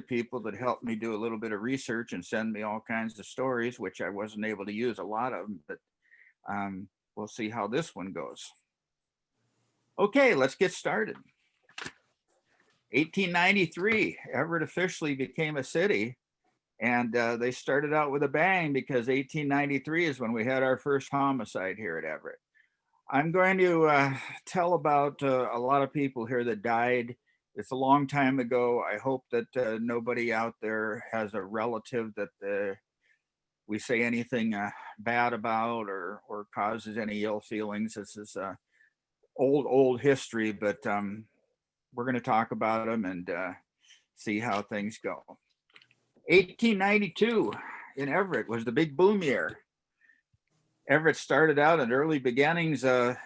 people that helped me do a little bit of research and send me all kinds of stories, which I wasn't able to use a lot of them, but we'll see how this one goes. Okay, let's get started. 1893, Everett officially became a city, and they started out with a bang because 1893 is when we had our first homicide here at Everett. I'm going to tell about a lot of people here that died. It's a long time ago. I hope that nobody out there has a relative that we say anything bad about or causes any ill feelings. This is old history, but we're going to talk about them and see how things go. 1892 in Everett was the big boom year. Everett started out in early beginnings, and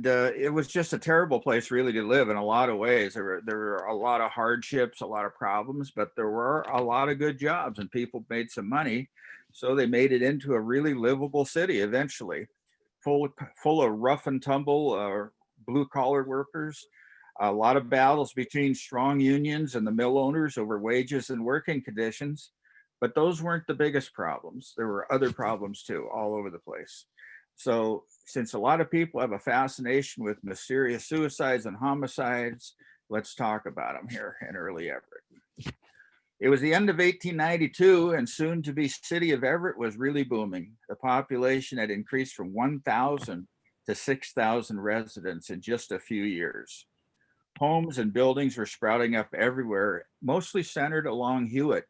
it was just a terrible place really to live in a lot of ways. There were a lot of hardships, a lot of problems, but there were a lot of good jobs and people made some money. So they made it into a really livable city eventually, full of rough and tumble blue collar workers. A lot of battles between strong unions and the mill owners over wages and working conditions. But those weren't the biggest problems. There were other problems too, all over the place. So since a lot of people have a fascination with mysterious suicides and homicides, let's talk about them here in early Everett. It was the end of 1892 and soon to be city of Everett was really booming. The population had increased from 1,000 to 6,000 residents in just a few years. Homes and buildings were sprouting up everywhere, mostly centered along HEWITT,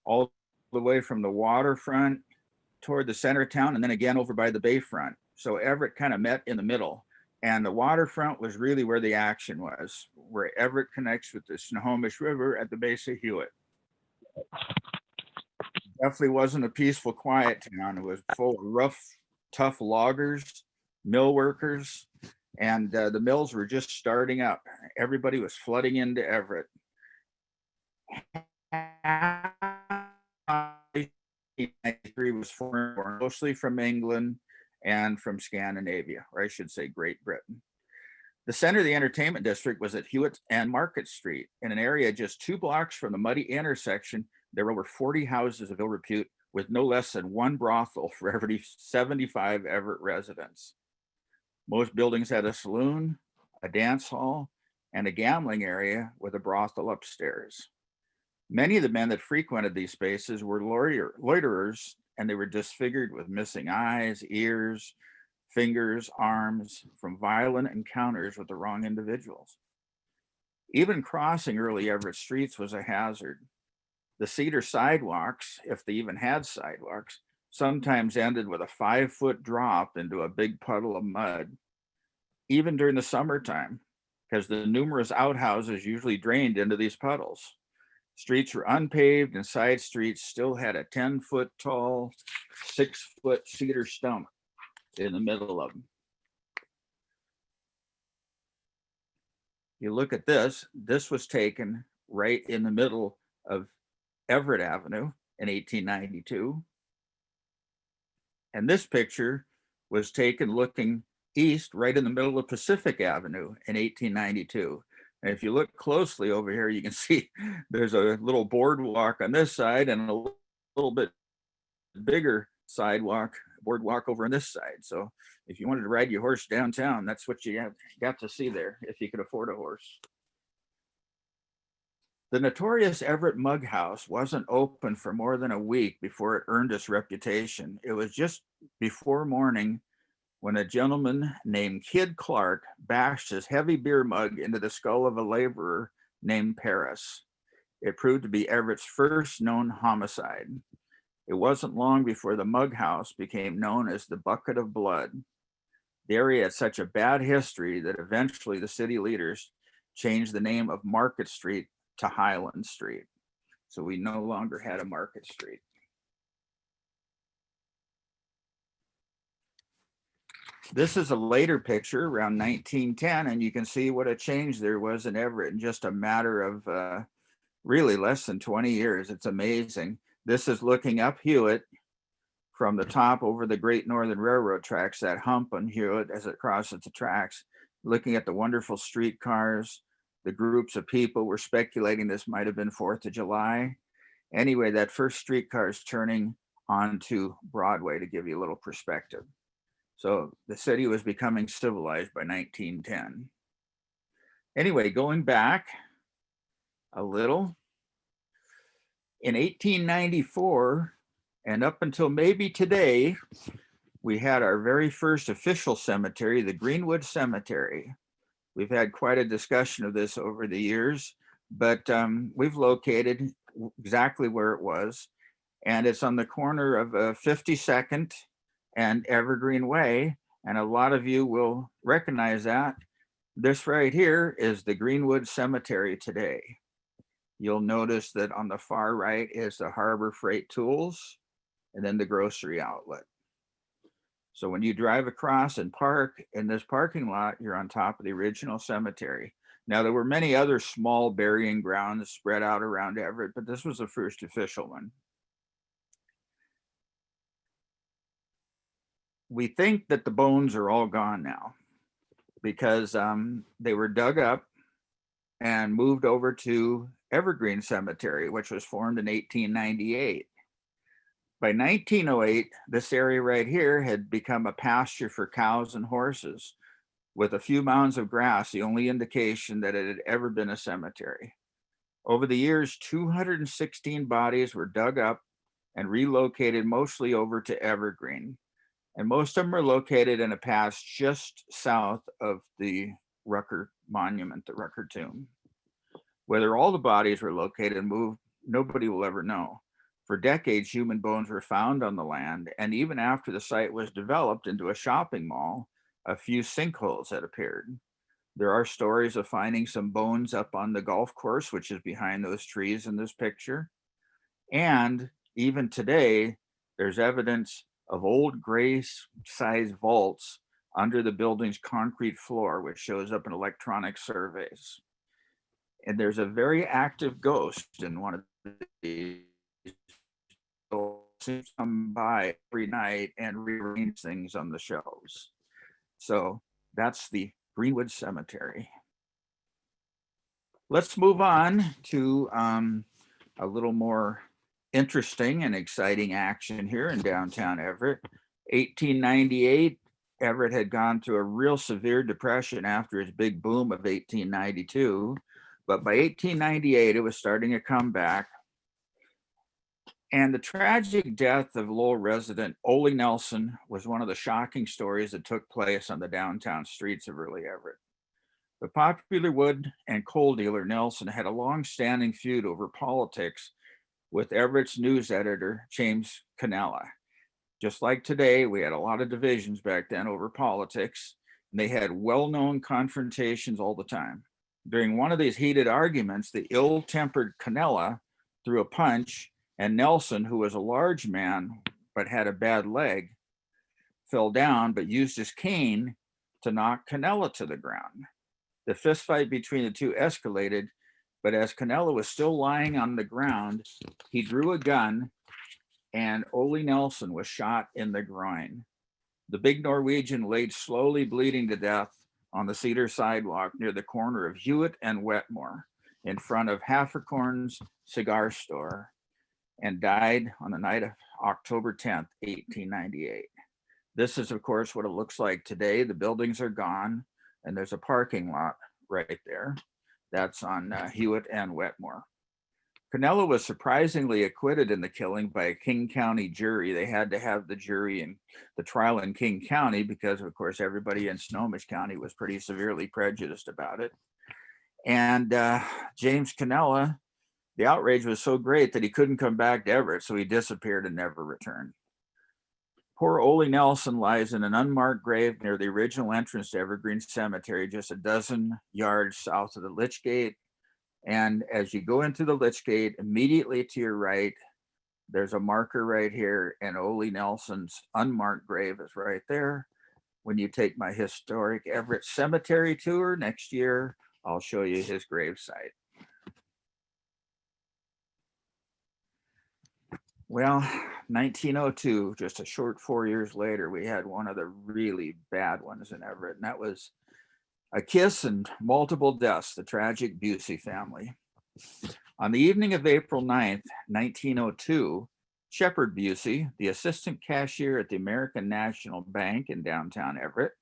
all the way from the waterfront toward the center of town and then again over by the bayfront. So Everett kind of met in the middle. And the waterfront was really where the action was, where Everett connects with the Snohomish River at the base of HEWITT. Definitely wasn't a peaceful, quiet town. It was full of rough, tough loggers, mill workers, and the mills were just starting up. Everybody was flooding into Everett. 1893 was foreign, mostly from England and from Scandinavia, or I should say Great Britain. The center of the entertainment district was at HEWITT and Market Street. In an area just 2 blocks from the muddy intersection, there were over 40 houses of ill repute with no less than 1 brothel for every 75 Everett residents. Most buildings had a saloon, a dance hall, and a gambling area with a brothel upstairs. Many of the men that frequented these spaces were loiterers, and they were disfigured with missing eyes, ears, fingers, arms from violent encounters with the wrong individuals. Even crossing early Everett streets was a hazard. The cedar sidewalks, if they even had sidewalks, sometimes ended with a 5-foot drop into a big puddle of mud, even during the summertime, because the numerous outhouses usually drained into these puddles. Streets were unpaved and side streets still had a 10-foot tall, 6-foot cedar stump in the middle of them. You look at this, this was taken right in the middle of Everett Avenue in 1892. And this picture was taken looking east right in the middle of Pacific Avenue in 1892. And if you look closely over here, you can see there's a little boardwalk on this side and a little bit bigger boardwalk over on this side. So if you wanted to ride your horse downtown, that's what you got to see there if you could afford a horse. The notorious Everett Mug House wasn't open for more than a week before it earned its reputation. It was just before morning when a gentleman named Kid Clark bashed his heavy beer mug into the skull of a laborer named Paris. It proved to be Everett's first known homicide. It wasn't long before the Mug House became known as the Bucket of Blood. The area had such a bad history that eventually the city leaders changed the name of Market Street to Highland Street. So we no longer had a Market Street. This is a later picture around 1910, and you can see what a change there was in Everett in just a matter of really less than 20 years. It's amazing. This is looking up HEWITT from the top over the Great Northern Railroad tracks, that hump on HEWITT as it crosses the tracks, looking at the wonderful streetcars, The groups of people were speculating this might have been 4th of July. Anyway, that first streetcar is turning onto Broadway, to give you a little perspective. So the city was becoming civilized by 1910. Anyway, going back a little, in 1894, and up until maybe today, we had our very first official cemetery, the Greenwood Cemetery. We've had quite a discussion of this over the years, but we've located exactly where it was, and it's on the corner of 52nd and Evergreen Way, and a lot of you will recognize that. This right here is the Greenwood Cemetery today. You'll notice that on the far right is the Harbor Freight Tools, and then the grocery outlet. So when you drive across and park in this parking lot, you're on top of the original cemetery. Now, there were many other small burying grounds spread out around Everett, but this was the first official one. We think that the bones are all gone now because they were dug up and moved over to Evergreen Cemetery, which was formed in 1898. By 1908, this area right here had become a pasture for cows and horses, with a few mounds of grass, the only indication that it had ever been a cemetery. Over the years, 216 bodies were dug up and relocated mostly over to Evergreen. And most of them are located in a patch just south of the Rucker Monument, the Rucker Tomb. Whether all the bodies were located and moved, nobody will ever know. For decades, human bones were found on the land, and even after the site was developed into a shopping mall, a few sinkholes had appeared. There are stories of finding some bones up on the golf course, which is behind those trees in this picture. And even today, there's evidence of old gray-sized vaults under the building's concrete floor, which shows up in electronic surveys. And there's a very active ghost in one of these. Come by every night and rearrange things on the shelves. So that's the Greenwood Cemetery. Let's move on to a little more interesting and exciting action here in downtown Everett. 1898, Everett had gone through a real severe depression after its big boom of 1892. But by 1898, it was starting to come back. And the tragic death of Lowell resident Ole Nelson was one of the shocking stories that took place on the downtown streets of early Everett. The popular wood and coal dealer Nelson had a long-standing feud over politics with Everett's news editor, James CONNELLA. Just like today, we had a lot of divisions back then over politics, and they had well-known confrontations all the time. During one of these heated arguments, the ill-tempered CONNELLA threw a punch, and Nelson, who was a large man but had a bad leg, fell down but used his cane to knock CONNELLA to the ground. The fistfight between the two escalated, but as CONNELLA was still lying on the ground, he drew a gun and Ole Nelson was shot in the groin. The big Norwegian laid slowly bleeding to death on the cedar sidewalk near the corner of HEWITT and WETMORE in front of Haffercorn's cigar store, and died on the night of October 10th, 1898. This is, of course, what it looks like today. The buildings are gone, and there's a parking lot right there. That's on HEWITT and WETMORE. CONNELLA was surprisingly acquitted in the killing by a King County jury. They had to have the jury in the trial in King County because, of course, everybody in Snohomish County was pretty severely prejudiced about it. And James CONNELLA, the outrage was so great that he couldn't come back to Everett, so he disappeared and never returned. Poor Ole Nelson lies in an unmarked grave near the original entrance to Evergreen Cemetery, just a dozen yards south of the Lich Gate. And as you go into the Lich Gate, immediately to your right, there's a marker right here, and Ole Nelson's unmarked grave is right there. When you take my Historic Everett Cemetery tour next year, I'll show you his gravesite. Well, 1902, just a short 4 years later, we had one of the really bad ones in Everett, and that was A kiss and multiple deaths, the tragic BUCEY family. On the evening of April 9th, 1902, Shepard BUCEY, the assistant cashier at the American National Bank in downtown Everett,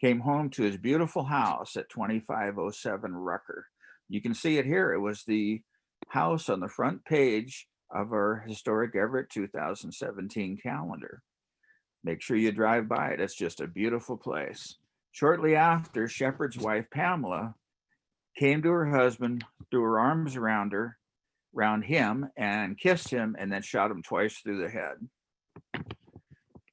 came home to his beautiful house at 2507 Rucker. You can see it here. It was the house on the front page of our Historic Everett 2017 calendar. Make sure you drive by it. It's just a beautiful place. Shortly after, Shepard's wife, Pamela, came to her husband, threw her arms around him, and kissed him, and then shot him twice through the head.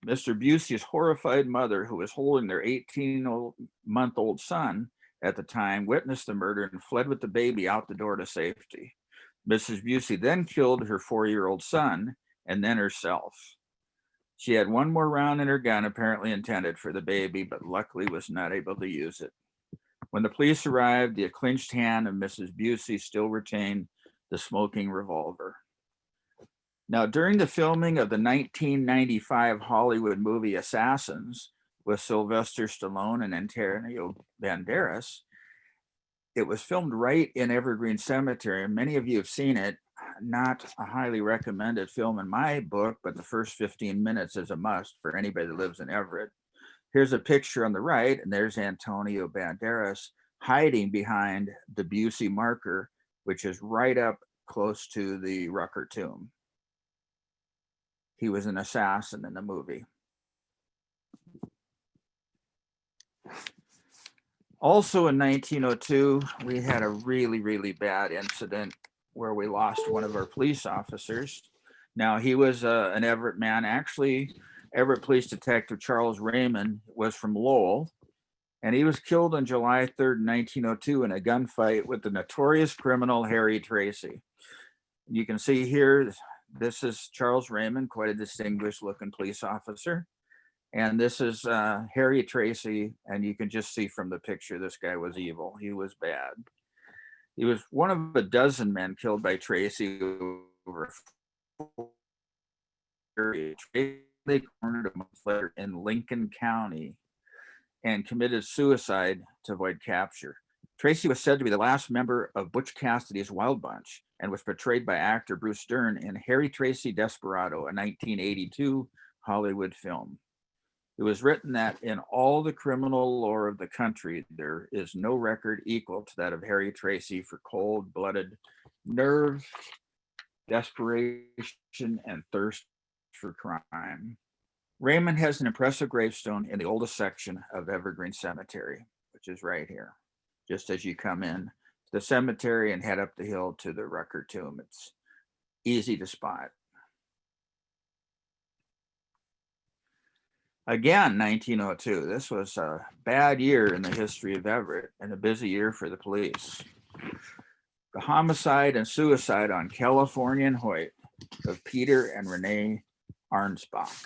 Mr. Busey's horrified mother, who was holding their 18-month-old son at the time, witnessed the murder and fled with the baby out the door to safety. Mrs. Busey then killed her 4-year-old son and then herself. She had one more round in her gun, apparently intended for the baby, but luckily was not able to use it. When the police arrived, the clenched hand of Mrs. Busey still retained the smoking revolver. Now, during the filming of the 1995 Hollywood movie Assassins with Sylvester Stallone and Antonio Banderas, it was filmed right in Evergreen Cemetery. Many of you have seen it. Not a highly recommended film in my book, but the first 15 minutes is a must for anybody that lives in Everett. Here's a picture on the right, and there's Antonio Banderas hiding behind the Busey marker, which is right up close to the Rucker tomb. He was an assassin in the movie. Also in 1902, we had a really, really bad incident where we lost one of our police officers. Now, he was an Everett man. Actually, Everett Police Detective Charles Raymond was from Lowell, and he was killed on July 3rd, 1902 in a gunfight with the notorious criminal Harry Tracy. You can see here, this is Charles Raymond, quite a distinguished looking police officer. And this is Harry Tracy, and you can just see from the picture, this guy was evil. He was bad. He was one of a dozen men killed by Tracy over they cornered a month later in Lincoln County and committed suicide to avoid capture. Tracy was said to be the last member of Butch Cassidy's Wild Bunch and was portrayed by actor Bruce Dern in Harry Tracy Desperado, a 1982 Hollywood film. It was written that in all the criminal lore of the country, there is no record equal to that of Harry Tracy for cold-blooded nerve, desperation, and thirst for crime. Raymond has an impressive gravestone in the oldest section of Evergreen Cemetery, which is right here. Just as you come in to the cemetery and head up the hill to the Rucker tomb, it's easy to spot. Again, 1902. This was a bad year in the history of Everett and a busy year for the police. The homicide and suicide on California and Hoyt of Peter and Rene ARENSBACH.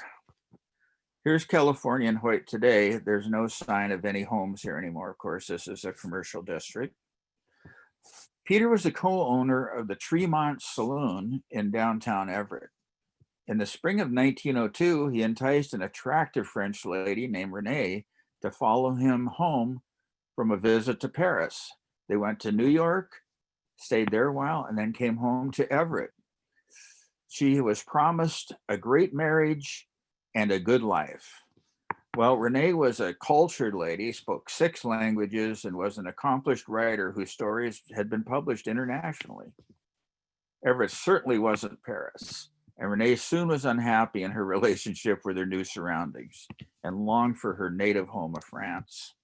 Here's California and Hoyt today. There's no sign of any homes here anymore. Of course, this is a commercial district. Peter was the co-owner of the Tremont Saloon in downtown Everett. In the spring of 1902, he enticed an attractive French lady named Renee to follow him home from a visit to Paris. They went to New York, stayed there a while, and then came home to Everett. She was promised a great marriage and a good life. Well, Renee was a cultured lady, spoke 6 languages, and was an accomplished writer whose stories had been published internationally. Everett certainly wasn't Paris. And Renee soon was unhappy in her relationship with her new surroundings and longed for her native home of France.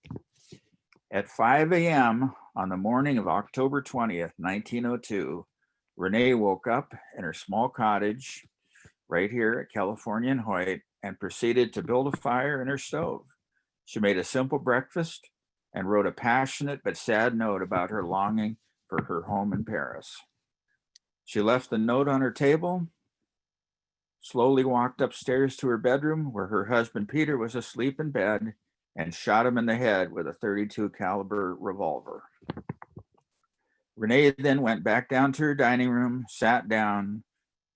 At 5 a.m. on the morning of October 20th, 1902, Renee woke up in her small cottage right here at California and Hoyt and proceeded to build a fire in her stove. She made a simple breakfast and wrote a passionate but sad note about her longing for her home in Paris. She left the note on her table, slowly walked upstairs to her bedroom where her husband Peter was asleep in bed, and shot him in the head with a .32 caliber revolver. Renee then went back down to her dining room, sat down,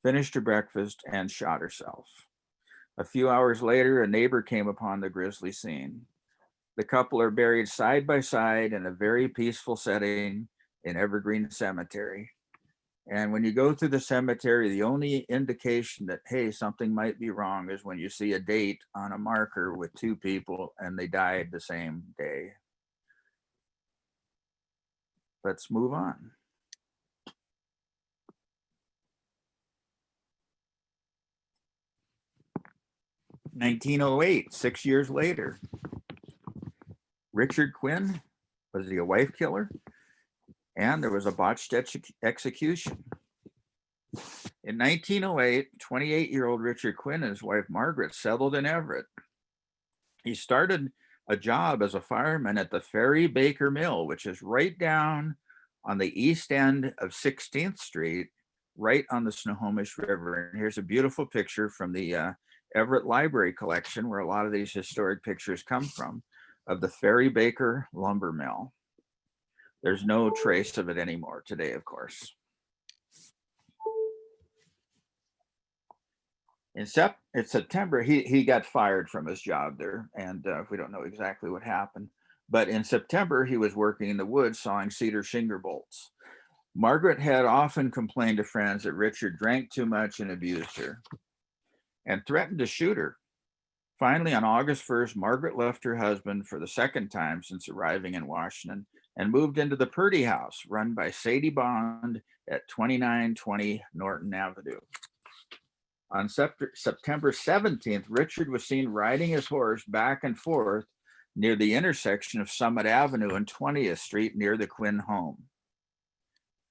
finished her breakfast, and shot herself. A few hours later, a neighbor came upon the grisly scene. The couple are buried side by side in a very peaceful setting in Evergreen Cemetery. And when you go through the cemetery, the only indication that, hey, something might be wrong is when you see a date on a marker with two people and they died the same day. Let's move on. In 1908, 6 years later, Richard Quinn, was he a wife killer? And there was a botched execution. In 1908, 28-year-old Richard Quinn and his wife Margaret settled in Everett. He started a job as a fireman at the Ferry Baker Mill, which is right down on the east end of 16th Street, right on the Snohomish River. And here's a beautiful picture from the Everett Library collection, where a lot of these historic pictures come from, of the Ferry Baker lumber mill. There's no trace of it anymore today, of course. In September, he got fired from his job there, and we don't know exactly what happened. But in September, he was working in the woods sawing cedar shingle bolts. Margaret had often complained to friends that Richard drank too much and abused her, and threatened to shoot her. Finally, on August 1st, Margaret left her husband for the second time since arriving in Washington and moved into the Purdy house run by Sadie Bond at 2920 Norton Avenue. On September 17th, Richard was seen riding his horse back and forth near the intersection of Summit Avenue and 20th Street near the Quinn home.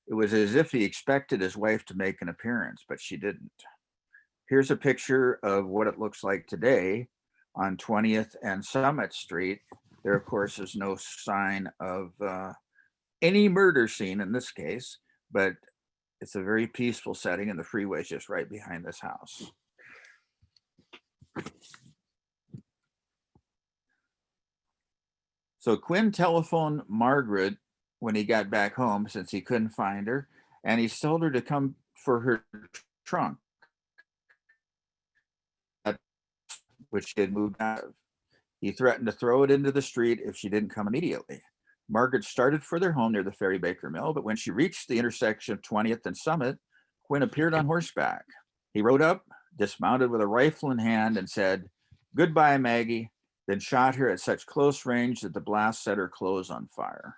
It was as if he expected his wife to make an appearance, but she didn't. Here's a picture of what it looks like today on 20th and Summit Street. There, of course, is no sign of any murder scene in this case, but it's a very peaceful setting, and the freeway is just right behind this house. So Quinn telephoned Margaret when he got back home, since he couldn't find her, and he told her to come for her trunk, which she had moved out of. He threatened to throw it into the street if she didn't come immediately. Margaret started for their home near the Ferry Baker Mill, but when she reached the intersection of 20th and Summit, Quinn appeared on horseback. He rode up, dismounted with a rifle in hand, and said, "Goodbye, Maggie," then shot her at such close range that the blast set her clothes on fire.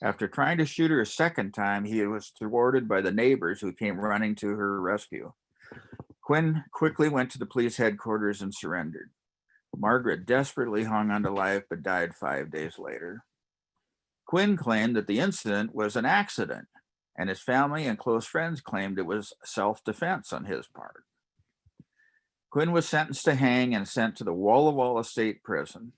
After trying to shoot her a second time, he was thwarted by the neighbors who came running to her rescue. Quinn quickly went to the police headquarters and surrendered. Margaret desperately hung on to life, but died 5 days later. Quinn claimed that the incident was an accident, and his family and close friends claimed it was self-defense on his part. Quinn was sentenced to hang and sent to the Walla Walla State Prison.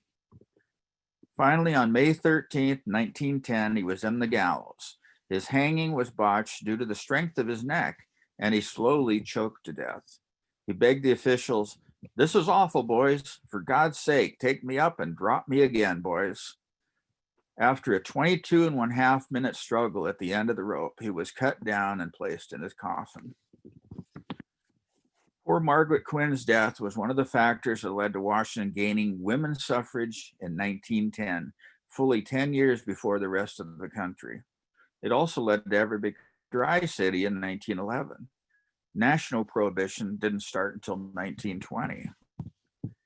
Finally, on May 13th, 1910, he was in the gallows. His hanging was botched due to the strength of his neck, and he slowly choked to death. He begged the officials, "This is awful, boys. For God's sake, take me up and drop me again, boys." After a 22.5 minute struggle at the end of the rope, he was cut down and placed in his coffin. Poor Margaret Quinn's death was one of the factors that led to Washington gaining women's suffrage in 1910, fully 10 years before the rest of the country. It also led to Everett becoming a dry city in 1911. National prohibition didn't start until 1920.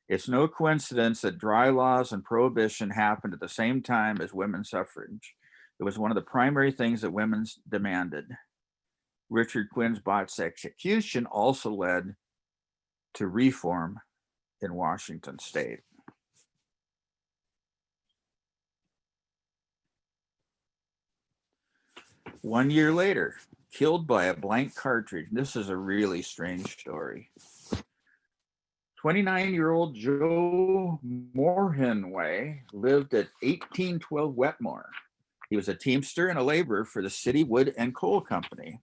It's no coincidence that dry laws and prohibition happened at the same time as women's suffrage. It was one of the primary things that women demanded. Richard Quinn's botched execution also led to reform in Washington state. One year later, killed by a blank cartridge. This is a really strange story. 29-year-old Joe MORHINWAY lived at 1812 Wetmore. He was a teamster and a laborer for the City Wood and Coal Company.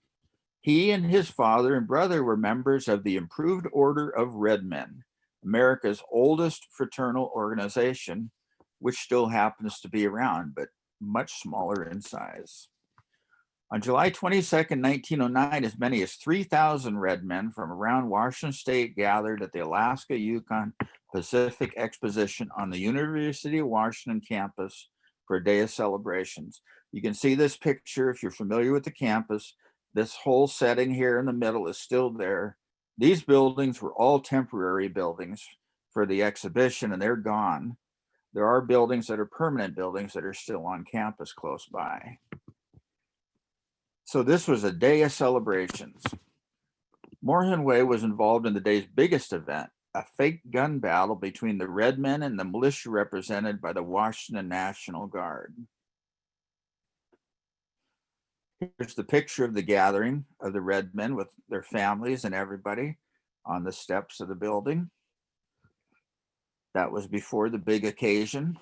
He and his father and brother were members of the Improved Order of Red Men, America's oldest fraternal organization, which still happens to be around, but much smaller in size. On July 22nd, 1909, as many as 3,000 red men from around Washington state gathered at the Alaska-Yukon Pacific Exposition on the University of Washington campus for a day of celebrations. You can see this picture if you're familiar with the campus. This whole setting here in the middle is still there. These buildings were all temporary buildings for the exhibition, and they're gone. There are buildings that are permanent buildings that are still on campus close by. So this was a day of celebrations. MORHINWAY was involved in the day's biggest event, a fake gun battle between the red men and the militia represented by the Washington National Guard. Here's the picture of the gathering of the red men with their families and everybody on the steps of the building. That was before the big occasion.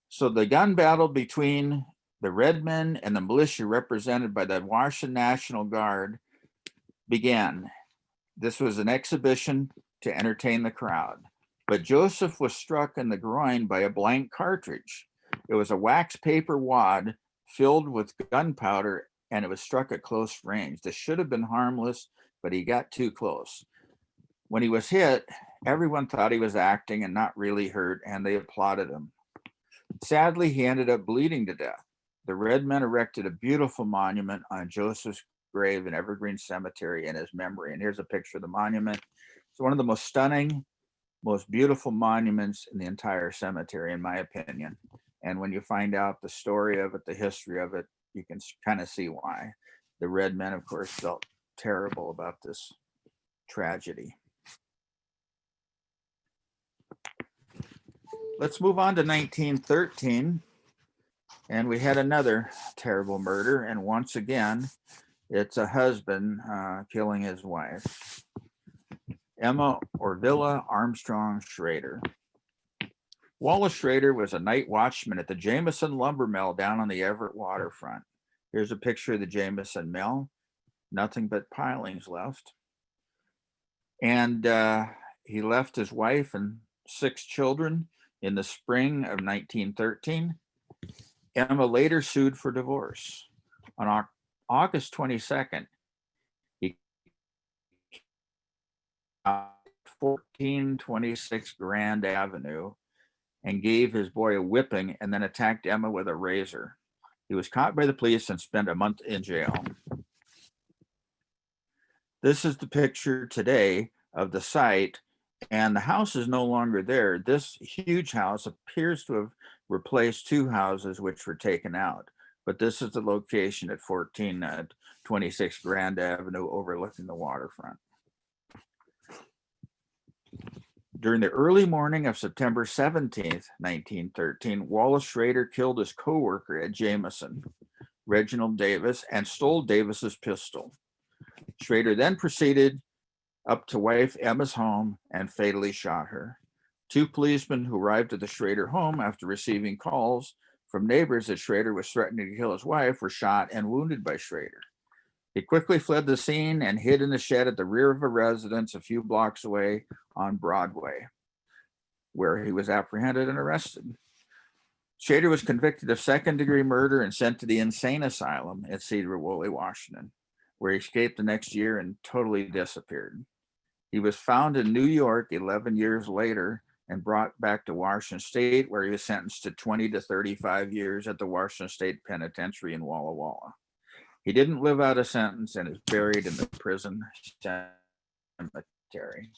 So the gun battle between the red men and the militia represented by the Washington National Guard began. This was an exhibition to entertain the crowd, but Joseph was struck in the groin by a blank cartridge. It was a wax paper wad filled with gunpowder, and it was struck at close range. This should have been harmless, but he got too close. When he was hit, everyone thought he was acting and not really hurt, and they applauded him. Sadly, he ended up bleeding to death. The red men erected a beautiful monument on Joseph's grave in Evergreen Cemetery in his memory. And here's a picture of the monument. It's one of the most stunning, most beautiful monuments in the entire cemetery, in my opinion. And when you find out the story of it, the history of it, you can kind of see why. The red men, of course, felt terrible about this tragedy. Let's move on to 1913. And we had another terrible murder. And once again, it's a husband killing his wife. Emma Orvilla Armstrong Schrader. Wallace Schrader was a night watchman at the Jameson lumber mill down on the Everett waterfront. Here's a picture of the Jameson mill. Nothing but pilings left. And he left his wife and 6 children in the spring of 1913. Emma later sued for divorce. On August 22nd, he 1426 Grand Avenue and gave his boy a whipping and then attacked Emma with a razor. He was caught by the police and spent a month in jail. This is the picture today of the site, and the house is no longer there. This huge house appears to have replaced 2 houses which were taken out, but this is the location at 1426 Grand Avenue overlooking the waterfront. During the early morning of September 17th, 1913, Wallace Schrader killed his co-worker at Jameson, Reginald Davis, and stole Davis's pistol. Schrader then proceeded up to wife Emma's home and fatally shot her. 2 policemen who arrived at the Schrader home after receiving calls from neighbors that Schrader was threatening to kill his wife were shot and wounded by Schrader. He quickly fled the scene and hid in a shed at the rear of a residence a few blocks away on Broadway, where he was apprehended and arrested. Schrader was convicted of 2nd-degree murder and sent to the insane asylum at Cedar Woolley, Washington, where he escaped the next year and totally disappeared. He was found in New York 11 years later and brought back to Washington State, where he was sentenced to 20 to 35 years at the Washington State Penitentiary in Walla Walla. He didn't live out a sentence and is buried in the prison cemetery.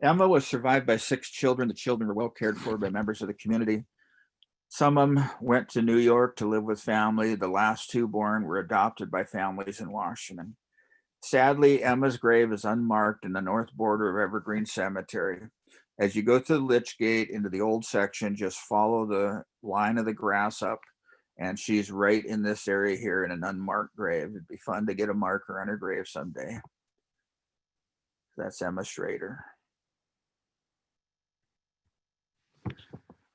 Emma was survived by 6 children. The children were well cared for by members of the community. Some of them went to New York to live with family. The last 2 born were adopted by families in Washington. Sadly, Emma's grave is unmarked in the north border of Evergreen Cemetery. As you go to the Lich Gate into the old section, just follow the line of the grass up, and she's right in this area here in an unmarked grave. It'd be fun to get a marker on her grave someday. That's Emma Schrader.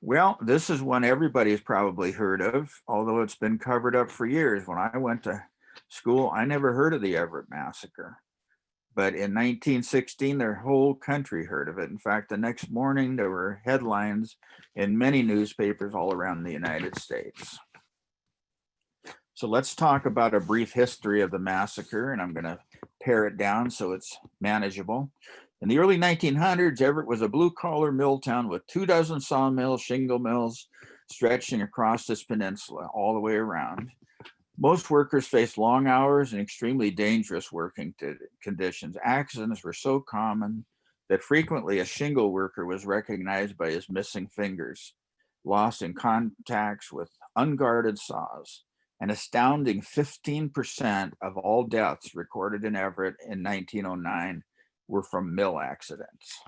Well, this is one everybody's probably heard of, although it's been covered up for years. When I went to school, I never heard of the Everett Massacre. But in 1916, their whole country heard of it. In fact, the next morning, there were headlines in many newspapers all around the United States. So let's talk about a brief history of the massacre, and I'm going to pare it down so it's manageable. In the early 1900s, Everett was a blue-collar mill town with 24 sawmills, shingle mills stretching across this peninsula all the way around. Most workers faced long hours and extremely dangerous working conditions. Accidents were so common that frequently a shingle worker was recognized by his missing fingers, lost in contacts with unguarded saws. An astounding 15% of all deaths recorded in Everett in 1909 were from mill accidents.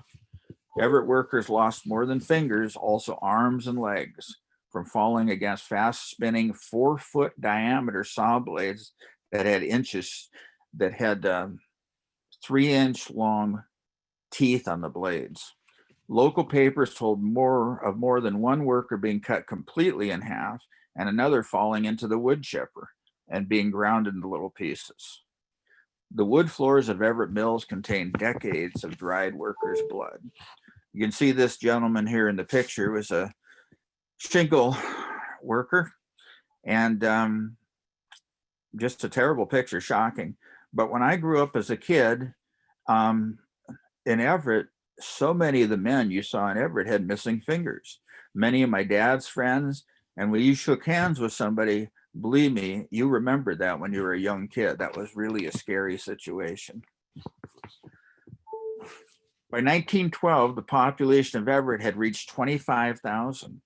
Everett workers lost more than fingers, also arms and legs, from falling against fast spinning 4-foot diameter saw blades that had 3-inch long teeth on the blades. Local papers told more than one worker being cut completely in half and another falling into the wood chipper and being ground into little pieces. The wood floors of Everett mills contain decades of dried workers' blood. You can see this gentleman here in the picture was a shingle worker, and just a terrible picture, shocking. But when I grew up as a kid in Everett, so many of the men you saw in Everett had missing fingers. Many of my dad's friends, and when you shook hands with somebody, believe me, you remembered that when you were a young kid. That was really a scary situation. By 1912, the population of Everett had reached 25,000.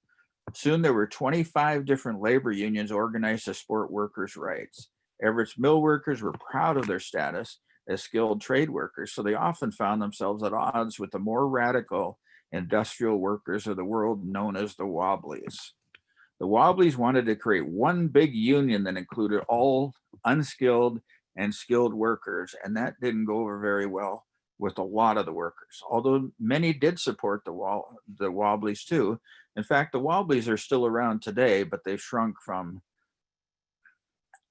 Soon there were 25 different labor unions organized to support workers' rights. Everett's mill workers were proud of their status as skilled trade workers, so they often found themselves at odds with the more radical industrial workers of the world known as the Wobblies. The Wobblies wanted to create one big union that included all unskilled and skilled workers, and that didn't go over very well with a lot of the workers, although many did support the Wobblies too. In fact, the Wobblies are still around today, but they've shrunk from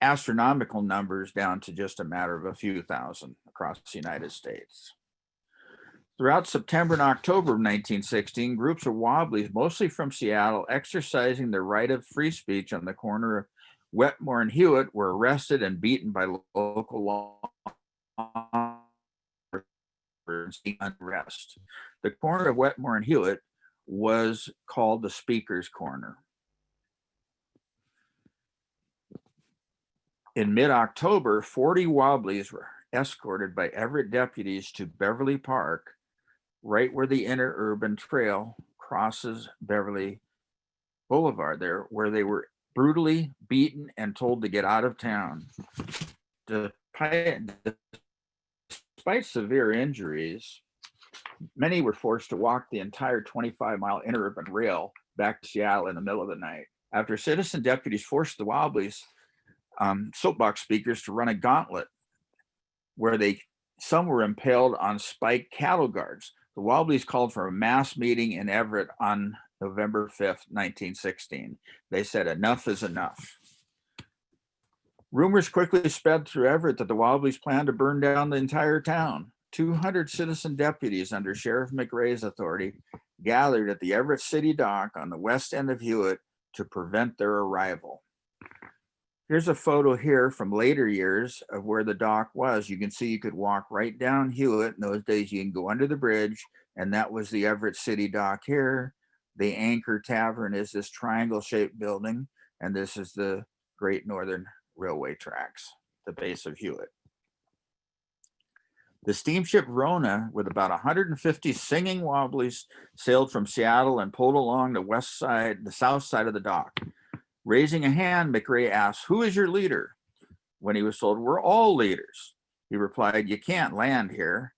astronomical numbers down to just a matter of a few thousand across the United States. Throughout September and October of 1916, groups of Wobblies, mostly from Seattle, exercising their right of free speech on the corner of WETMORE and HEWITT, were arrested and beaten by local law unrest. The corner of WETMORE and HEWITT was called the Speaker's Corner. In mid-October, 40 Wobblies were escorted by Everett deputies to Beverly Park, right where the interurban trail crosses Beverly Boulevard there, where they were brutally beaten and told to get out of town. Despite severe injuries, many were forced to walk the entire 25-mile interurban rail back to Seattle in the middle of the night. After citizen deputies forced the Wobblies soapbox speakers to run a gauntlet where some were impaled on spiked cattle guards. The Wobblies called for a mass meeting in Everett on November 5th, 1916. They said enough is enough. Rumors quickly sped through Everett that the Wobblies planned to burn down the entire town. 200 citizen deputies under Sheriff McRae's authority gathered at the Everett City Dock on the west end of HEWITT to prevent their arrival. Here's a photo here from later years of where the dock was. You can see you could walk right down HEWITT. In those days, you can go under the bridge, and that was the Everett City Dock here. The Anchor Tavern is this triangle-shaped building, and this is the Great Northern Railway tracks, the base of HEWITT. The steamship Rona, with about 150 singing Wobblies, sailed from Seattle and pulled along the south side of the dock. Raising a hand, McRae asked, "Who is your leader?" When he was told, "We're all leaders," he replied, "You can't land here."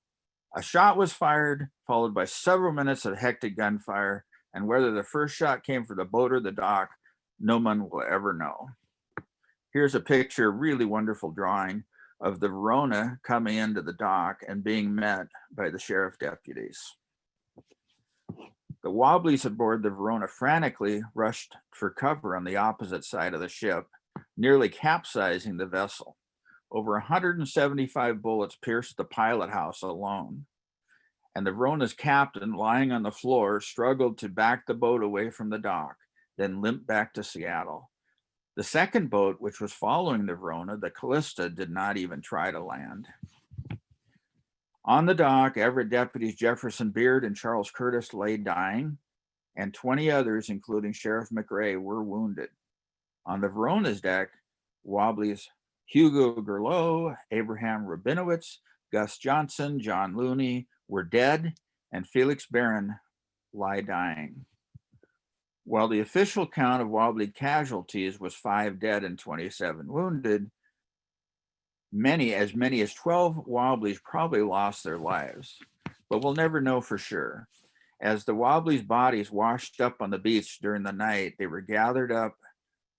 A shot was fired, followed by several minutes of hectic gunfire, and whether the first shot came from the boat or the dock, no one will ever know. Here's a picture, really wonderful drawing, of the Verona coming into the dock and being met by the sheriff deputies. The Wobblies aboard the Verona frantically rushed for cover on the opposite side of the ship, nearly capsizing the vessel. Over 175 bullets pierced the pilot house alone, and the Verona's captain, lying on the floor, struggled to back the boat away from the dock, then limped back to Seattle. The second boat, which was following the Verona, the Callista, did not even try to land. On the dock, Everett deputies Jefferson Beard and Charles Curtis lay dying, and 20 others, including Sheriff McRae, were wounded. On the Verona's deck, Wobbly's Hugo Gerlow, Abraham Rabinowitz, Gus Johnson, John Looney were dead, and Felix Barron lie dying. While the official count of Wobbly casualties was 5 dead and 27 wounded, many as 12 Wobblies probably lost their lives, but we'll never know for sure. As the Wobblies' bodies washed up on the beach during the night, they were gathered up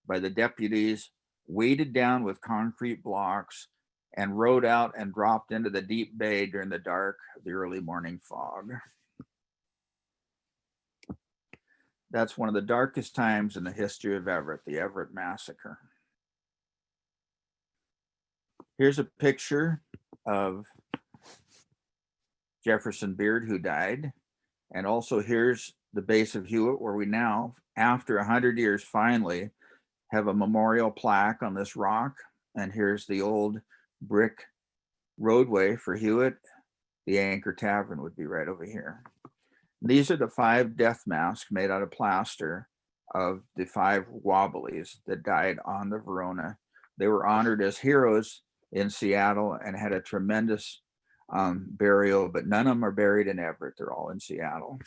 by the deputies, weighted down with concrete blocks, and rowed out and dropped into the deep bay during the dark of the early morning fog. That's one of the darkest times in the history of Everett, the Everett Massacre. Here's a picture of Jefferson Beard, who died. And also here's the base of Hewitt, where we now, after 100 years, finally have a memorial plaque on this rock. And here's the old brick roadway for Hewitt. The Anchor Tavern would be right over here. These are the 5 death masks made out of plaster of the 5 Wobblies that died on the Verona. They were honored as heroes in Seattle and had a tremendous burial, but none of them are buried in Everett. They're all in Seattle.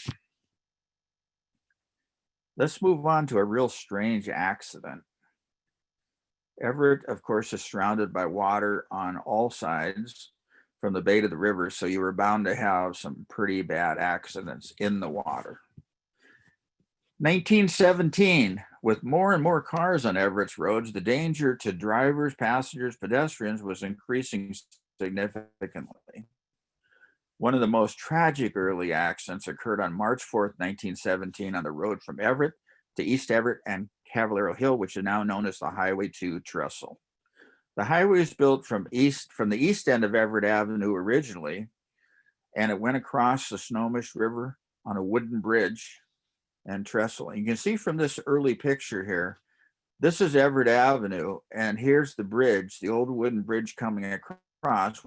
Let's move on to a real strange accident. Everett, of course, is surrounded by water on all sides from the bay to the river, so you were bound to have some pretty bad accidents in the water. 1917, with more and more cars on Everett's roads, the danger to drivers, passengers, pedestrians was increasing significantly. One of the most tragic early accidents occurred on March 4th, 1917, on the road from Everett to East Everett and Cavallero Hill, which is now known as the Highway 2 Trestle. The highway was built from the east end of Everett Avenue originally, and it went across the Snohomish River on a wooden bridge and trestle. And you can see from this early picture here, this is Everett Avenue, and here's the bridge, the old wooden bridge coming across.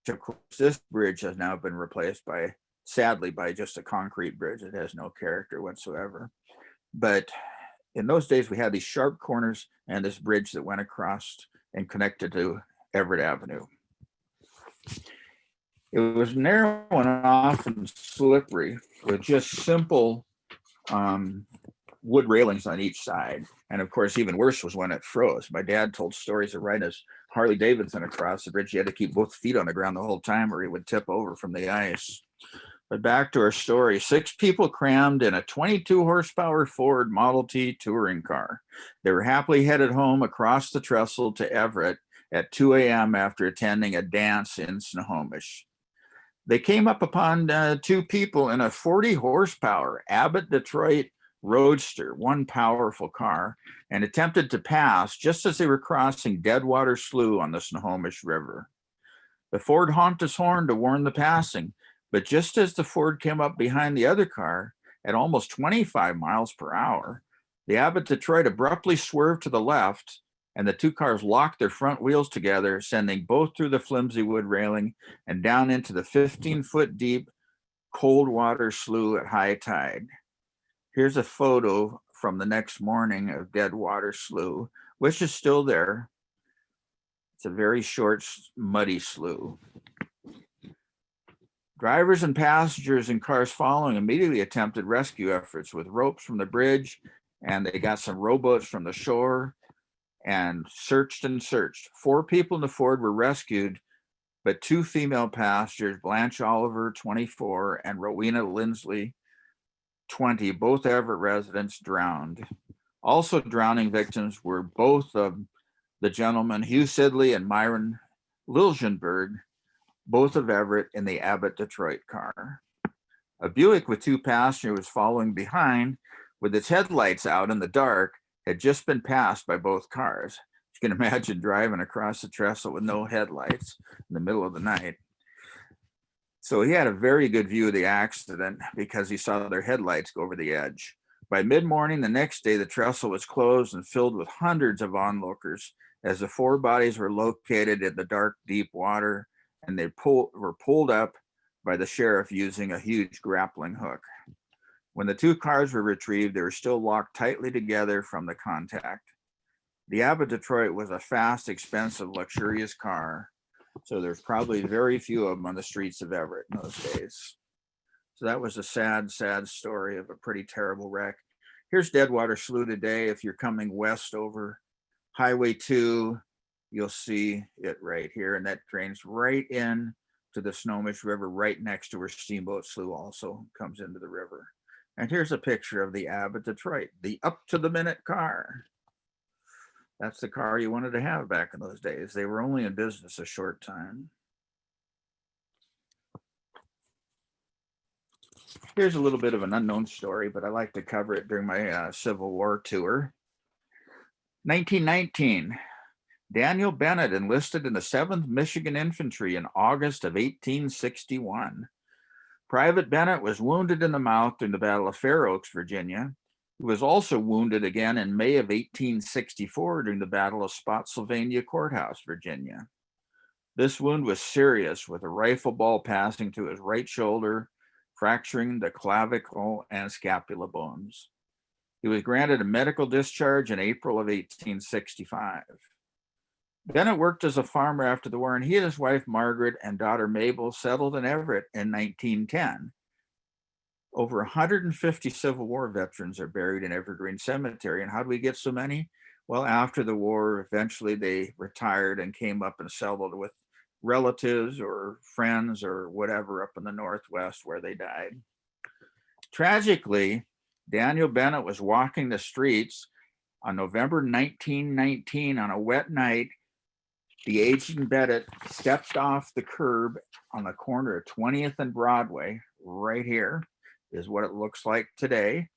Of course, this bridge has now been replaced by, sadly, by just a concrete bridge. It has no character whatsoever. But in those days, we had these sharp corners and this bridge that went across and connected to Everett Avenue. It was narrow and often slippery with just simple wood railings on each side. And of course, even worse was when it froze. My dad told stories of riding his Harley Davidson across the bridge. He had to keep both feet on the ground the whole time or he would tip over from the ice. But back to our story, 6 people crammed in a 22 horsepower Ford Model T touring car. They were happily headed home across the trestle to Everett at 2 a.m. after attending a dance in Snohomish. They came up upon 2 people in a 40 horsepower Abbott Detroit Roadster, one powerful car, and attempted to pass just as they were crossing Deadwater Slough on the Snohomish River. The Ford honked his horn to warn the passing, but just as the Ford came up behind the other car at almost 25 miles per hour, the Abbott Detroit abruptly swerved to the left, and the 2 cars locked their front wheels together, sending both through the flimsy wood railing and down into the 15-foot deep cold water slough at high tide. Here's a photo from the next morning of Deadwater Slough, which is still there. It's a very short, muddy slough. Drivers and passengers in cars following immediately attempted rescue efforts with ropes from the bridge, and they got some rowboats from the shore and searched and searched. 4 people in the Ford were rescued, but 2 female passengers, Blanche Oliver, 24, and Rowena Lindsley, 20, both Everett residents, drowned. Also drowning victims were both of the gentlemen, Hugh Sidley and Myron Liljenberg, both of Everett, in the Abbott Detroit car. A Buick with 2 passengers was following behind with its headlights out in the dark, had just been passed by both cars. You can imagine driving across the trestle with no headlights in the middle of the night. So he had a very good view of the accident because he saw their headlights go over the edge. By mid-morning the next day, the trestle was closed and filled with hundreds of onlookers as the 4 bodies were located in the dark, deep water, and they were pulled up by the sheriff using a huge grappling hook. When the 2 cars were retrieved, they were still locked tightly together from the contact. The Abbott Detroit was a fast, expensive, luxurious car, so there's probably very few of them on the streets of Everett in those days. So that was a sad, sad story of a pretty terrible wreck. Here's Deadwater Slough today. If you're coming west over Highway 2, you'll see it right here, and that drains right in to the Snohomish River, right next to where Steamboat Slough also comes into the river. And here's a picture of the Abbott Detroit, the up-to-the-minute car. That's the car you wanted to have back in those days. They were only in business a short time. Here's a little bit of an unknown story, but I like to cover it during my Civil War tour. 1919, Daniel Bennett enlisted in the 7th Michigan Infantry in August of 1861. Private Bennett was wounded in the mouth during the Battle of Fair Oaks, Virginia. He was also wounded again in May of 1864 during the Battle of Spotsylvania Courthouse, Virginia. This wound was serious, with a rifle ball passing through his right shoulder, fracturing the clavicle and scapula bones. He was granted a medical discharge in April of 1865. Bennett worked as a farmer after the war, and he and his wife Margaret and daughter Mabel settled in Everett in 1910. Over 150 Civil War veterans are buried in Evergreen Cemetery. And how do we get so many? Well, after the war, eventually they retired and came up and settled with relatives or friends or whatever up in the Northwest where they died. Tragically, Daniel Bennett was walking the streets on November 1919 on a wet night. The aging Bennett stepped off the curb on the corner of 20th and Broadway. Right here is what it looks like today.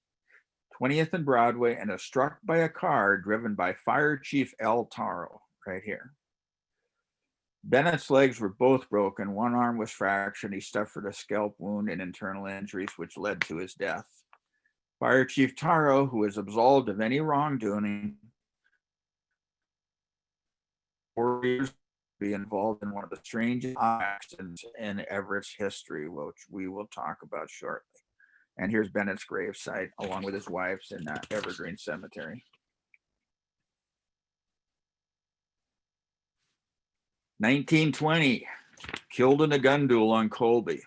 20th and Broadway, and is struck by a car driven by Fire Chief L. Taro, right here. Bennett's legs were both broken. One arm was fractured. He suffered a scalp wound and internal injuries, which led to his death. Fire Chief Taro, who was absolved of any wrongdoing, 4 years be involved in one of the strangest accidents in Everett's history, which we will talk about shortly. And here's Bennett's gravesite, along with his wife's in Evergreen Cemetery. 1920, killed in a gun duel on Colby,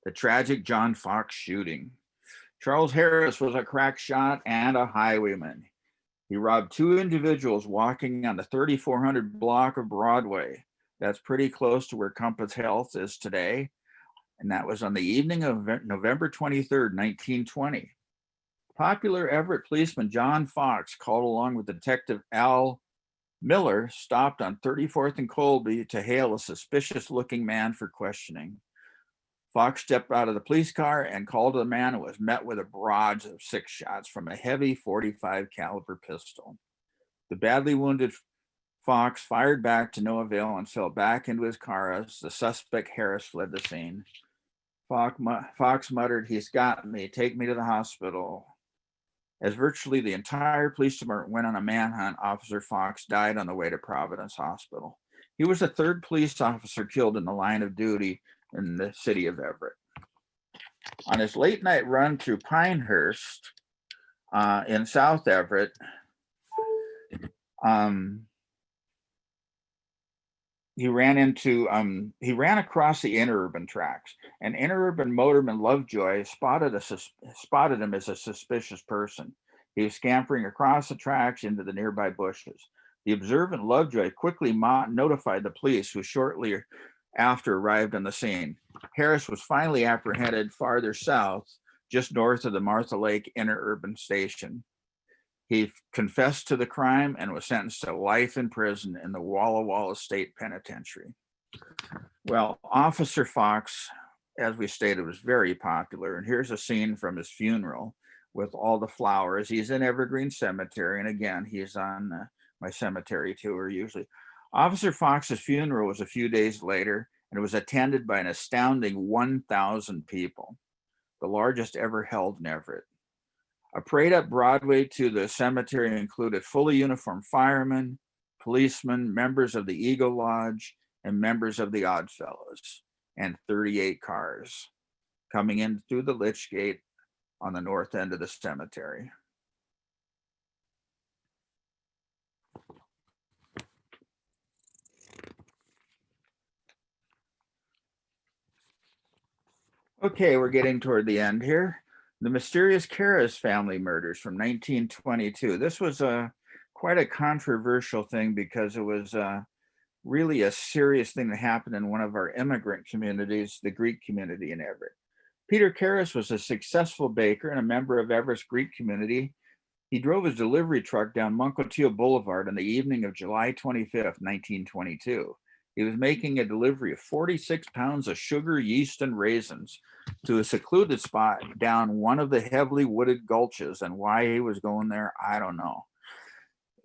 the tragic John Fox shooting. Charles Harris was a crack shot and a highwayman. He robbed 2 individuals walking on the 3400 block of Broadway. That's pretty close to where Compass Health is today. And that was on the evening of November 23rd, 1920. Popular Everett policeman John Fox, called along with Detective Al Miller, stopped on 34th and Colby to hail a suspicious-looking man for questioning. Fox stepped out of the police car and called to the man, and was met with a barrage of 6 shots from a heavy .45 caliber pistol. The badly wounded Fox fired back to no avail and fell back into his car as the suspect Harris fled the scene. Fox muttered, "He's got me, take me to the hospital." As virtually the entire police department went on a manhunt, Officer Fox died on the way to Providence Hospital. He was the 3rd police officer killed in the line of duty in the city of Everett. On his late night run through Pinehurst in South Everett, he ran across the interurban tracks. An interurban motorman, Lovejoy, spotted him as a suspicious person. He was scampering across the tracks into the nearby bushes. The observant Lovejoy quickly notified the police, who shortly after arrived on the scene. Harris was finally apprehended farther south, just north of the Martha Lake interurban station. He confessed to the crime and was sentenced to life in prison in the Walla Walla State Penitentiary. Well, Officer Fox, as we stated, was very popular. And here's a scene from his funeral with all the flowers. He's in Evergreen Cemetery. And again, he's on my cemetery tour usually. Officer Fox's funeral was a few days later, and it was attended by an astounding 1,000 people, the largest ever held in Everett. A parade up Broadway to the cemetery included fully uniformed firemen, policemen, members of the Eagle Lodge, and members of the Oddfellows, and 38 cars coming in through the Lich Gate on the north end of the cemetery. Okay, we're getting toward the end here. The mysterious Karras family murders from 1922. This was quite a controversial thing because it was really a serious thing that happened in one of our immigrant communities, the Greek community in Everett. Peter Karras was a successful baker and a member of Everett's Greek community. He drove his delivery truck down Munkotil Boulevard on the evening of July 25th, 1922. He was making a delivery of 46 pounds of sugar, yeast, and raisins to a secluded spot down one of the heavily wooded gulches. And why he was going there, I don't know.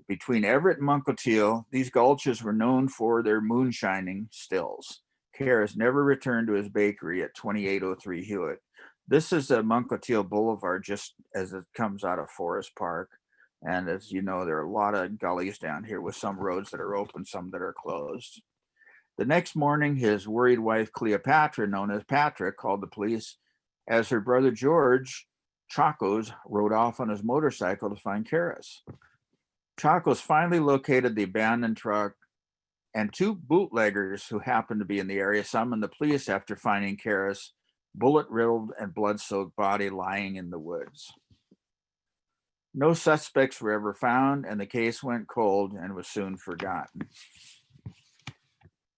Between Everett and Munkotil, these gulches were known for their moonshining stills. Karras never returned to his bakery at 2803 Hewitt. This is a Munkotil Boulevard just as it comes out of Forest Park. And as you know, there are a lot of gullies down here with some roads that are open, some that are closed. The next morning, his worried wife, Cleopatra, known as Patrick, called the police as her brother George, Chacos, rode off on his motorcycle to find Karras. Chacos finally located the abandoned truck, and two bootleggers who happened to be in the area summoned the police after finding Karras' bullet-riddled and blood-soaked body lying in the woods. No suspects were ever found, and the case went cold and was soon forgotten.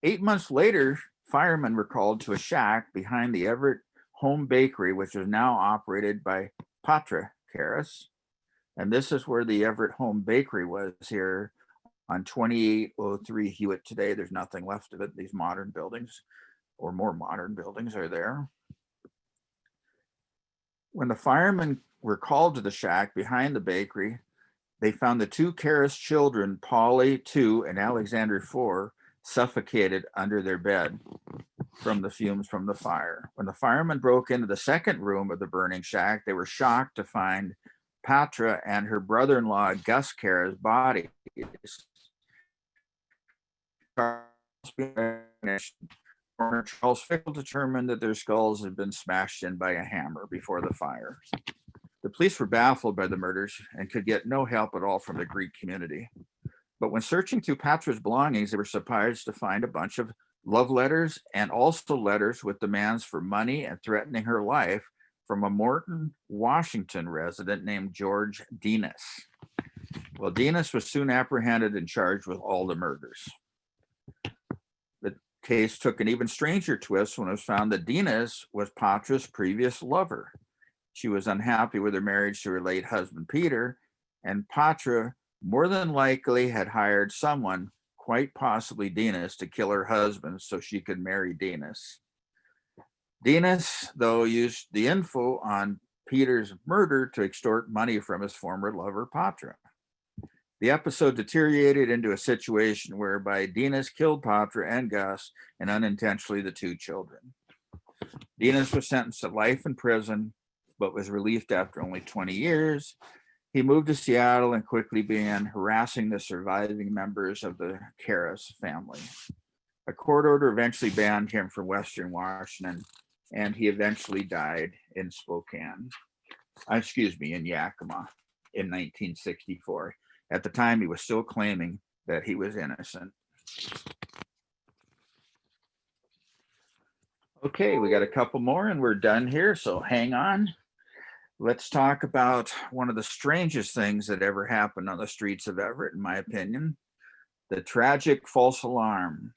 8 months later, firemen were called to a shack behind the Everett Home Bakery, which is now operated by Patra Karras. And this is where the Everett Home Bakery was here on 2803 Hewitt today. There's nothing left of it. These modern buildings, or more modern buildings, are there. When the firemen were called to the shack behind the bakery, they found the two Karras children, Polly 2 and Alexander 4, suffocated under their bed from the fumes from the fire. When the firemen broke into the second room of the burning shack, they were shocked to find Patra and her brother-in-law, Gus Karras' bodies. Charles Fickle determined that their skulls had been smashed in by a hammer before the fire. The police were baffled by the murders and could get no help at all from the Greek community. But when searching through Patra's belongings, they were surprised to find a bunch of love letters and also letters with demands for money and threatening her life from a Morton, Washington resident named George Denis. Well, Denis was soon apprehended and charged with all the murders. The case took an even stranger twist when it was found that Denis was Patra's previous lover. She was unhappy with her marriage to her late husband, Peter, and Patra more than likely had hired someone, quite possibly Denis, to kill her husband so she could marry Denis. Denis, though, used the info on Peter's murder to extort money from his former lover, Patra. The episode deteriorated into a situation whereby Denis killed Patra and Gus and unintentionally the two children. Denis was sentenced to life in prison, but was released after only 20 years. He moved to Seattle and quickly began harassing the surviving members of the Karras family. A court order eventually banned him from Western Washington, and he eventually died in in Yakima in 1964. At the time, he was still claiming that he was innocent. Okay, we got a couple more and we're done here, so hang on. Let's talk about one of the strangest things that ever happened on the streets of Everett, in my opinion, the tragic false alarm.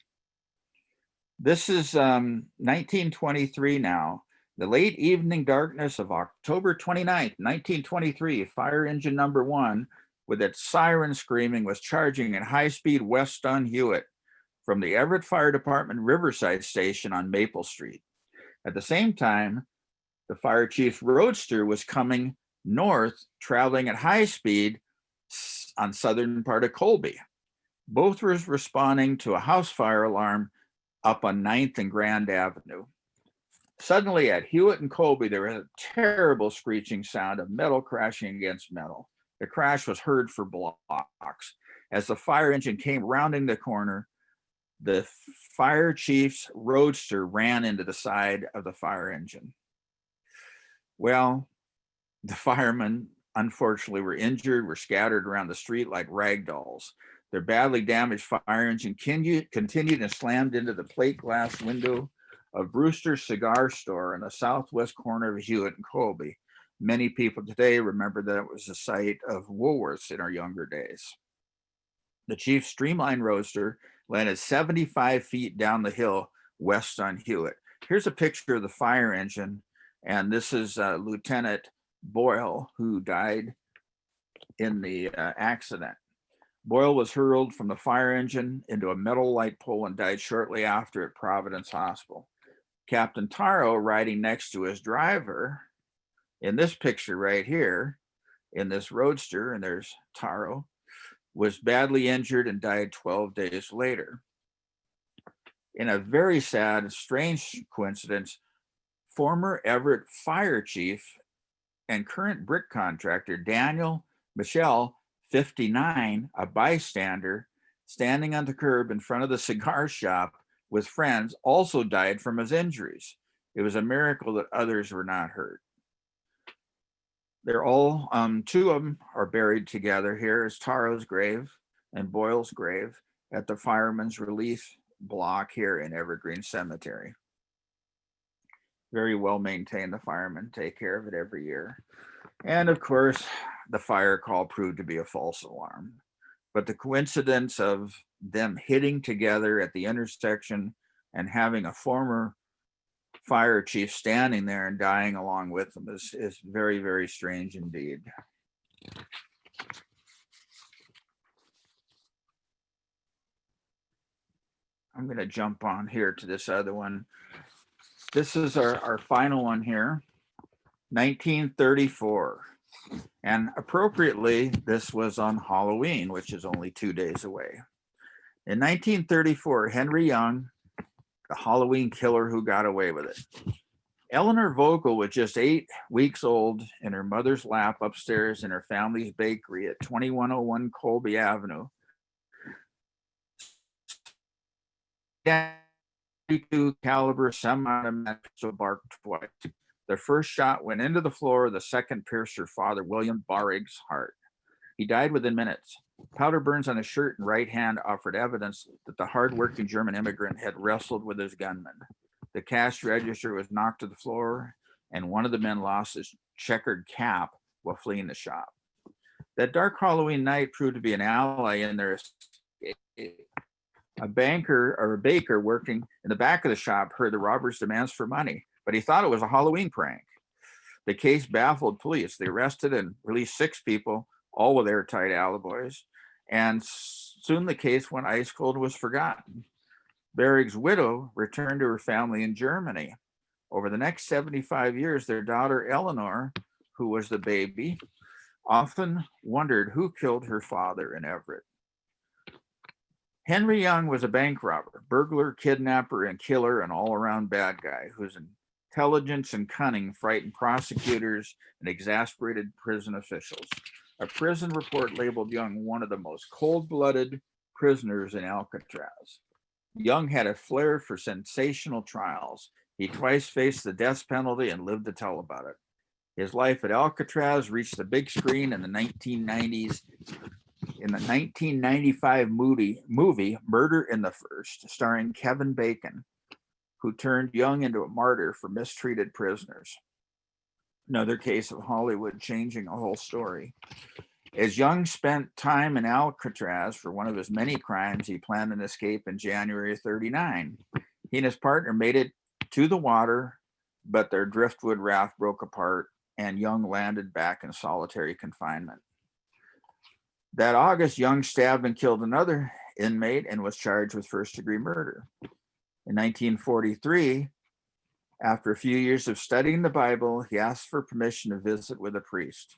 This is 1923 now. The late evening darkness of October 29th, 1923, fire engine number 1 with its siren screaming was charging at high speed west on Hewitt from the Everett Fire Department Riverside Station on Maple Street. At the same time, the fire chief's roadster was coming north, traveling at high speed on southern part of Colby. Both were responding to a house fire alarm up on 9th and Grand Avenue. Suddenly at HEWITT and COLBY, there was a terrible screeching sound of metal crashing against metal. The crash was heard for blocks. As the fire engine came rounding the corner, the fire chief's roadster ran into the side of the fire engine. Well, the firemen, unfortunately, were injured, were scattered around the street like rag dolls. Their badly damaged fire engine continued and slammed into the plate glass window of Brewster's cigar store in the southwest corner of HEWITT and COLBY. Many people today remember that it was the site of Woolworths in our younger days. The chief's streamlined roadster landed 75 feet down the hill west on HEWITT. Here's a picture of the fire engine, and this is Lieutenant Boyle, who died in the accident. Boyle was hurled from the fire engine into a metal light pole and died shortly after at Providence Hospital. Captain Taro, riding next to his driver, in this picture right here, in this roadster, and there's Taro, was badly injured and died 12 days later. In a very sad and strange coincidence, former Everett fire chief and current brick contractor Daniel Michel, 59, a bystander, standing on the curb in front of the cigar shop with friends, also died from his injuries. It was a miracle that others were not hurt. They're all, two of them are buried together. Here is Taro's grave and Boyle's grave at the Firemen's Relief block here in Evergreen Cemetery. Very well maintained. The firemen take care of it every year. And of course, the fire call proved to be a false alarm. But the coincidence of them hitting together at the intersection and having a former fire chief standing there and dying along with them is very, very strange indeed. I'm going to jump on here to this other one. This is our final one here, 1934. And appropriately, this was on Halloween, which is only 2 days away. In 1934, Henry Young, the Halloween killer who got away with it. Eleanor Vogel was just 8 weeks old in her mother's lap upstairs in her family's bakery at 2101 Colby Avenue. 32 caliber semi-automatic pistol barked twice. The first shot went into the floor. The second pierced her father, William Barrig's, heart. He died within minutes. Powder burns on his shirt and right hand offered evidence that the hardworking German immigrant had wrestled with his gunman. The cash register was knocked to the floor, and one of the men lost his checkered cap while fleeing the shop. That dark Halloween night proved to be an ally in their escape. A baker working in the back of the shop heard the robbers' demands for money, but he thought it was a Halloween prank. The case baffled police. They arrested and released 6 people, all with airtight alibis, and soon the case went ice cold and was forgotten. Barrig's widow returned to her family in Germany. Over the next 75 years, their daughter Eleanor, who was the baby, often wondered who killed her father in Everett. Henry Young was a bank robber, burglar, kidnapper, and killer, an all-around bad guy whose intelligence and cunning frightened prosecutors and exasperated prison officials. A prison report labeled Young one of the most cold-blooded prisoners in Alcatraz. Young had a flair for sensational trials. He twice faced the death penalty and lived to tell about it. His life at Alcatraz reached the big screen in the 1990s in the 1995 movie Murder in the First, starring Kevin Bacon, who turned Young into a martyr for mistreated prisoners. Another case of Hollywood changing a whole story. As Young spent time in Alcatraz for one of his many crimes, he planned an escape in January of '39. He and his partner made it to the water, but their driftwood raft broke apart and Young landed back in solitary confinement. That August, Young stabbed and killed another inmate and was charged with first-degree murder. In 1943, after a few years of studying the Bible, he asked for permission to visit with a priest.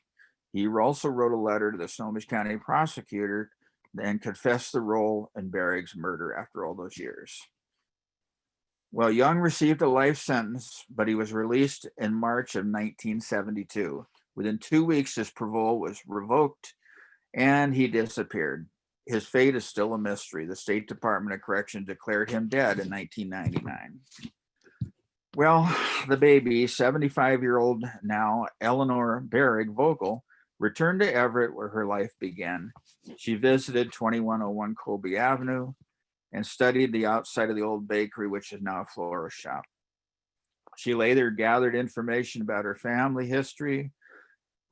He also wrote a letter to the Snohomish County prosecutor and confessed the role in Barrig's murder after all those years. Well, Young received a life sentence, but he was released in March of 1972. Within 2 weeks, his parole was revoked and he disappeared. His fate is still a mystery. The State Department of Corrections declared him dead in 1999. Well, the baby, 75-year-old now, Eleanor Berrig Vogel, returned to Everett where her life began. She visited 2101 Colby Avenue and studied the outside of the old bakery, which is now a florist shop. She later gathered information about her family history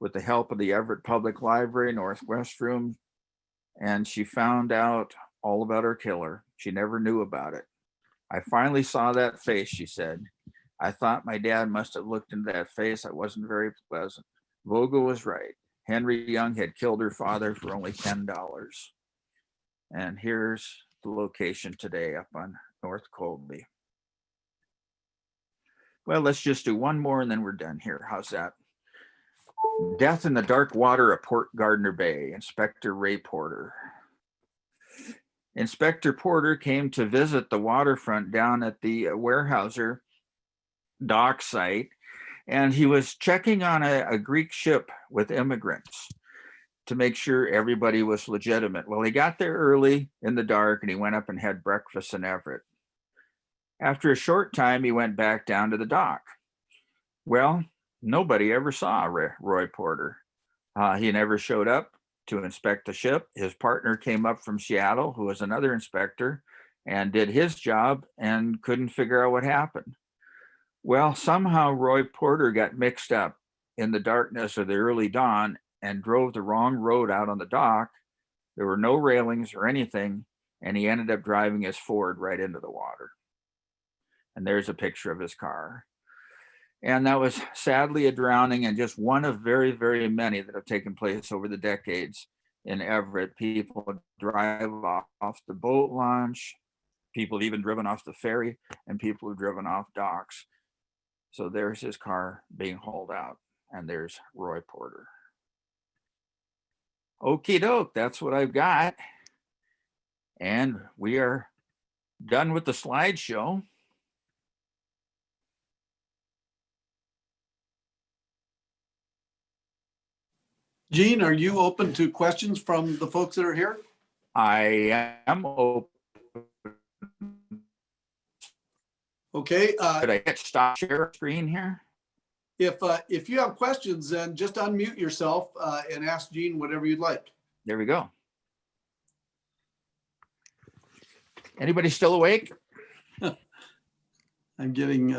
with the help of the Everett Public Library Northwest Room, and she found out all about her killer. She never knew about it. I finally saw that face, she said. I thought my dad must have looked into that face. It wasn't very pleasant. Vogel was right. Henry Young had killed her father for only $10. And here's the location today up on North Colby. Well, let's just do one more and then we're done here. How's that? Death in the dark water of Port Gardner Bay, Inspector Ray Porter. Inspector Porter came to visit the waterfront down at the Weyerhaeuser dock site, and he was checking on a Greek ship with immigrants to make sure everybody was legitimate. Well, he got there early in the dark and he went up and had breakfast in Everett. After a short time, he went back down to the dock. Well, nobody ever saw Roy Porter. He never showed up to inspect the ship. His partner came up from Seattle, who was another inspector, and did his job and couldn't figure out what happened. Well, somehow Roy Porter got mixed up in the darkness of the early dawn and drove the wrong road out on the dock. There were no railings or anything, and he ended up driving his Ford right into the water. And there's a picture of his car. And that was sadly a drowning, and just one of very, very many that have taken place over the decades in Everett. People drive off the boat launch, people have even driven off the ferry, and people have driven off docks. So there's his car being hauled out, and there's Roy Porter. Okie doke, that's what I've got. And we are done with the slideshow. Gene, are you open to questions from the folks that are here? I am open. Okay. Could I hit stop share screen here? If you have questions, then just unmute yourself and ask Gene whatever you'd like. There we go. Anybody still awake? I'm getting